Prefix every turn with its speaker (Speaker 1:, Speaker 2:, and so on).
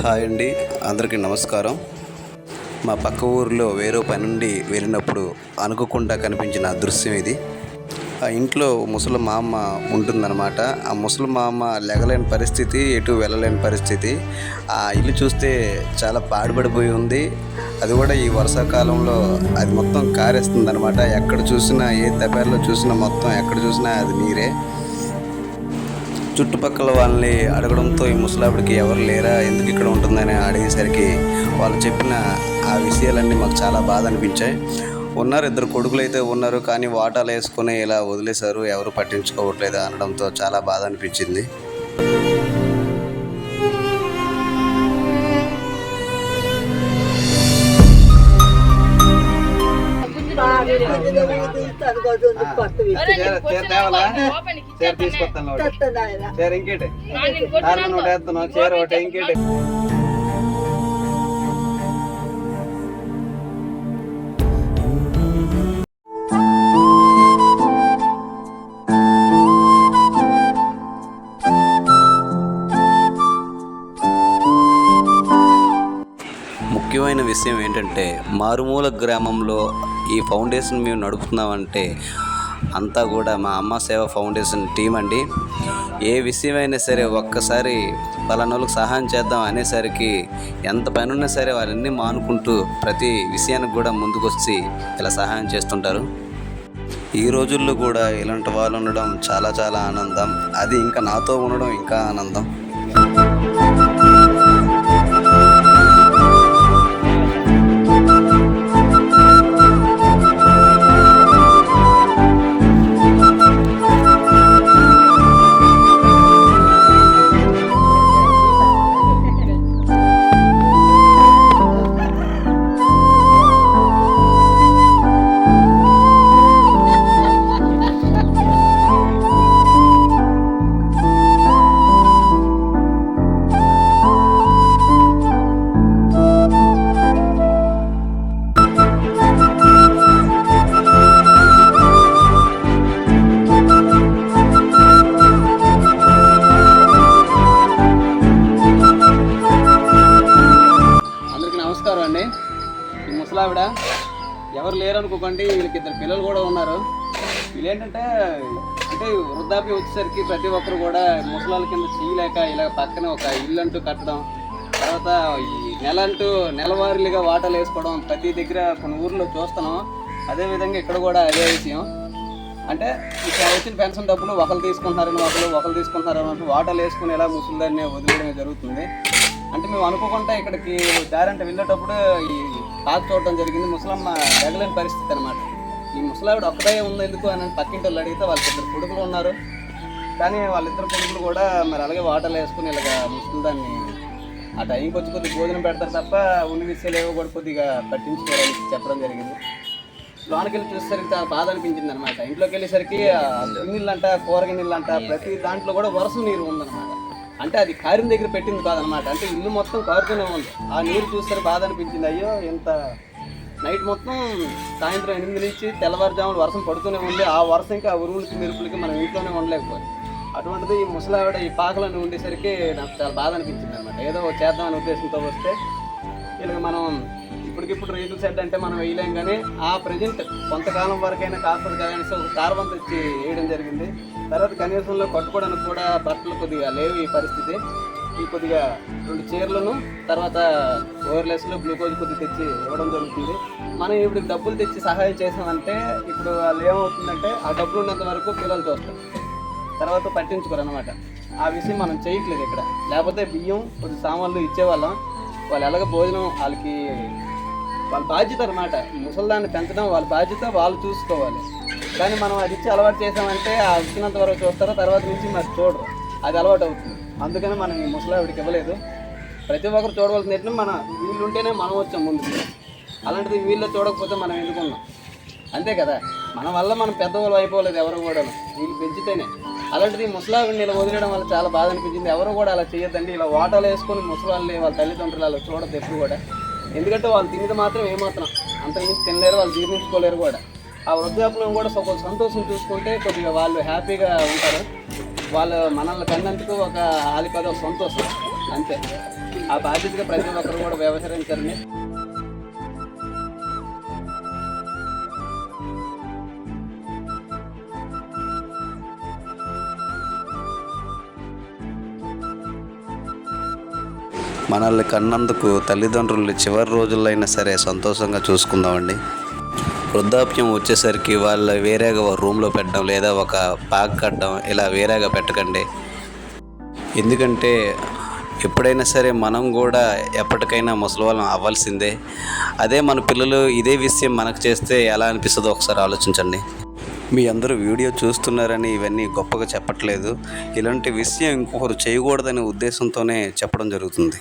Speaker 1: Hi అండి, అందరికీ నమస్కారం. మా పక్క ఊరిలో వేరే పని నుండి వెళ్ళినప్పుడు అనుకోకుండా కనిపించిన దృశ్యం ఇది. ఆ ఇంట్లో ముసలి మా అమ్మ ఉంటుందన్నమాట. ఆ ముసలి మా అమ్మ లెగలేని పరిస్థితి, ఎటు వెళ్ళలేని పరిస్థితి. ఆ ఇల్లు చూస్తే చాలా పాడుపడిపోయి ఉంది. అది కూడా ఈ వర్షాకాలంలో అది మొత్తం కారేస్తుంది అనమాట. ఎక్కడ చూసినా, ఏ తెపాల్లో చూసినా, మొత్తం ఎక్కడ చూసినా అది నీరే. చుట్టుపక్కల వాళ్ళని అడగడంతో ఈ ముసలావిడికి ఎవరు లేరా, ఎందుకు ఇక్కడ ఉంటుందని అడిగేసరికి వాళ్ళు చెప్పిన ఆ విషయాలన్నీ మాకు చాలా బాధ అనిపించాయి. ఉన్నారు, ఇద్దరు కొడుకులు అయితే ఉన్నారు, కానీ వాటాలు వేసుకొని ఇలా వదిలేశారు, ఎవరు పట్టించుకోవట్లేదు అనడంతో చాలా బాధ అనిపించింది. తీసుకొస్తాను ఇంకేటి చీర ఒకటి ఇంకేటి. ముఖ్యమైన విషయం ఏంటంటే, మారుమూల గ్రామంలో ఈ ఫౌండేషన్ మేము నడుపుతున్నామంటే అంతా కూడా మా అమ్మ సేవ ఫౌండేషన్ టీం అండి. ఏ విషయమైనా సరే ఒక్కసారి పలానోళ్ళకి సహాయం చేద్దాం అనేసరికి ఎంత పని ఉన్నా సరే వారన్నీ మానుకుంటూ ప్రతి విషయానికి కూడా ముందుకొచ్చి ఇలా సహాయం చేస్తుంటారు. ఈ రోజుల్లో కూడా ఇలాంటి వాళ్ళు ఉండడం చాలా చాలా ఆనందం. అది ఇంకా నాతో ఉండడం ఇంకా ఆనందం. ఈ ముసలావిడ ఎవరు లేరు అనుకోకండి, వీళ్ళకి ఇద్దరు పిల్లలు కూడా ఉన్నారు. వీళ్ళు ఏంటంటే వృద్ధాప్యం వచ్చేసరికి ప్రతి ఒక్కరు కూడా ముసలాళ్ళ కింద చేయలేక ఇలా పక్కన ఒక ఇల్లు అంటూ కట్టడం, తర్వాత ఈ నెలవారీలుగా వాటాలు వేసుకోవడం ప్రతి దగ్గర కొన్ని ఊర్లో చూస్తున్నాం. అదేవిధంగా ఇక్కడ కూడా అదే విషయం. అంటే ఇక్కడ వచ్చిన పెన్షన్ డబ్బులు ఒకరు తీసుకుంటున్నారని ఒకరు తీసుకుంటున్నారని వాటాలు వేసుకుని ఇలా ముసలిదాన్ని వదిలేయడమే జరుగుతుంది. అంటే మేము అనుకోకుండా ఇక్కడికి దారంటే వెళ్ళేటప్పుడు ఈ తాకు చూడడం జరిగింది. ముసలమ్మ జగలేని పరిస్థితి అనమాట. ఈ ముసలావిడ ఒక్కడే ఉంది ఎందుకు అని పక్కింటి వాళ్ళు అడిగితే వాళ్ళకి ఇద్దరు కొడుకులు ఉన్నారు, కానీ వాళ్ళిద్దరు కొడుకులు కూడా మరి అలాగే వాటర్లు వేసుకుని ఇలాగ ముసలిదాన్ని ఆ టైంకి వచ్చి కొద్దిగా భోజనం పెడతారు తప్ప ఉన్ని విషయాలు ఏవో కూడా కొద్దిగా పట్టించుకోవాలని చెప్పడం జరిగింది. లోనికి వెళ్ళి చూసేసరికి చాలా బాధ అనిపించింది అనమాట. ఇంట్లోకి వెళ్ళేసరికి గిన్నెలంట, కూరగిన్నెలంట, ప్రతి దాంట్లో కూడా వరుస నీరు ఉందన్నమాట. అంటే అది కారిన దగ్గర పెట్టింది కాదనమాట. అంటే ఇల్లు మొత్తం కారుతూనే ఉంది. ఆ నీరు చూస్తే బాధ అనిపించింది. అయ్యో ఇంత నైట్ మొత్తం సాయంత్రం 8 నుంచి తెల్లవారుజాములు వర్షం పడుతూనే ఉంది. ఆ వర్షం ఇంకా ఆ ఉరువులకి మెరుపులకి మనం ఇంట్లోనే ఉండలేకపోయి, అటువంటిది ఈ ముసలావిడ ఈ పాకలను ఉండేసరికి నాకు చాలా బాధ అనిపించింది అనమాట. ఏదో చేద్దామనే ఉద్దేశంతో వస్తే ఇలాగ మనం ఇప్పటికిప్పుడు రేకుల షెడ్ అంటే మనం వేయలేం, కానీ ఆ ప్రజెంట్ కొంతకాలం వరకైనా కాస్తుంది కదా అనేసి ఒక కార్బన్ తెచ్చి వేయడం జరిగింది. తర్వాత కనీసంలో కట్టుకోవడానికి కూడా బట్టలు కొద్దిగా లేవు ఈ పరిస్థితి. ఈ కొద్దిగా 2 చీరలను తర్వాత ఓవర్లెస్లో గ్లూకోజ్ కొద్దిగా తెచ్చి ఇవ్వడం జరుగుతుంది. మనం ఇప్పుడు డబ్బులు తెచ్చి సహాయం చేసామంటే ఇప్పుడు వాళ్ళు ఏమవుతుందంటే ఆ డబ్బులు ఉన్నంత వరకు పిల్లలు చూస్తారు, తర్వాత పట్టించుకోరు అనమాట. ఆ విషయం మనం చేయట్లేదు ఇక్కడ. లేకపోతే బియ్యం కొద్ది సామాన్లు ఇచ్చేవాళ్ళం. వాళ్ళు ఎలాగ భోజనం వాళ్ళకి వాళ్ళ బాధ్యత అనమాట. ముసలిదాన్ని పెంచడం వాళ్ళ బాధ్యత, వాళ్ళు చూసుకోవాలి. కానీ మనం అది ఇచ్చి అలవాటు చేసామంటే ఆ వచ్చినంత వరకు చూస్తారో, తర్వాత నుంచి మరి చూడరు, అది అలవాటు అవుతుంది. అందుకని మనం ఈ ముసలావిడికి ఇవ్వలేదు. ప్రతి ఒక్కరు చూడవలసిన మన వీళ్ళు ఉంటేనే మనం వచ్చాం ముందుకు. అలాంటిది వీళ్ళు చూడకపోతే మనం ఎందుకున్నాం, అంతే కదా. మన వల్ల మనం పెద్దవాళ్ళు అయిపోలేదు ఎవరు కూడా, వీళ్ళు పెంచితేనే. అలాంటిది ముసలావిడిని ఇలా వదిలేయడం వల్ల చాలా బాధ అనిపించింది. ఎవరు కూడా అలా చేయొద్దండి. ఇలా వాటాలు వేసుకొని ముసలాళ్ళని వాళ్ళ తల్లిదండ్రులు అలా చూడద్దు ఎప్పుడు కూడా. ఎందుకంటే వాళ్ళు తినేది మాత్రం ఏమాత్రం అంతకుమించి తినలేరు, వాళ్ళు జీర్ణించుకోలేరు కూడా. ఆ వృద్ధాప్యం కూడా ఒక సంతోషం చూసుకుంటే కొద్దిగా వాళ్ళు హ్యాపీగా ఉంటారు. వాళ్ళు మనల్ని కన్నందుకు ఒక ఆలిపద సంతోషం. అంతే. ఆ బాధ్యతగా ప్రతి ఒక్కరు కూడా వ్యవహరించాలని.
Speaker 2: మనల్ని కన్నందుకు తల్లిదండ్రులు చివరి రోజుల్లో అయినా సరే సంతోషంగా చూసుకుందామండి. వృద్ధాప్యం వచ్చేసరికి వాళ్ళ వేరేగా ఒక రూమ్లో పెట్టడం లేదా ఒక బ్యాగ్ కట్టడం ఇలా వేరేగా పెట్టకండి. ఎందుకంటే ఎప్పుడైనా సరే మనం కూడా ఎప్పటికైనా ముసలివాళ్ళం అవ్వాల్సిందే. అదే మన పిల్లలు ఇదే విషయం మనకు చేస్తే ఎలా అనిపిస్తుందో ఒకసారి ఆలోచించండి. మీ అందరూ వీడియో చూస్తున్నారని ఇవన్నీ గొప్పగా చెప్పట్లేదు. ఇలాంటి విషయం ఇంకొకరు చేయకూడదనే ఉద్దేశంతోనే చెప్పడం జరుగుతుంది.